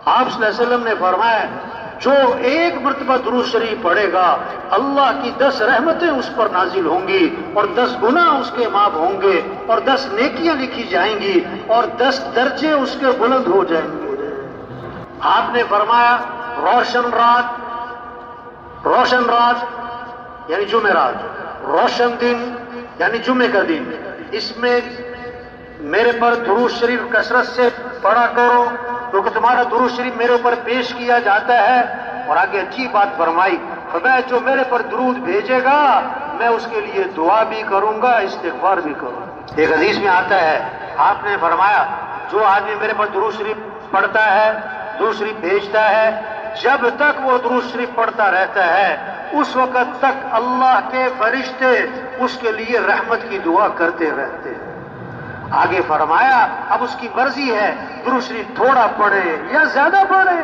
آپ صلی اللہ علیہ وسلم نے فرمایا جو ایک مرتبہ درود شریف پڑھے گا اللہ کی 10 رحمتیں اس پر نازل ہوں گی اور 10 گناہ اس کے معاف ہوں گے اور 10 نیکیاں لکھی جائیں گی اور 10 درجے اس کے بلند ہو جائیں گے۔ آپ نے فرمایا روشن رات یعنی جمعرات، روشن دن یعنی جمعے کا دن، اس میں میرے پر درود شریف کثرت سے پڑھا کرو کیونکہ تمہارا درود شریف میرے اوپر پیش کیا جاتا ہے۔ اور آگے اچھی بات فرمائی، فرمایا جو میرے پر درود بھیجے گا میں اس کے لیے دعا بھی کروں گا، استغفار بھی کروں گا۔ ایک حدیث میں آتا ہے آپ نے فرمایا جو آدمی میرے پر درود شریف پڑھتا ہے، درود شریف بھیجتا ہے، جب تک وہ درود شریف پڑھتا رہتا ہے اس وقت تک اللہ کے فرشتے اس کے لیے رحمت کی دعا کرتے رہتے ہیں۔ آگے فرمایا اب اس کی مرضی ہے درود شریف تھوڑا پڑھے یا زیادہ پڑھے۔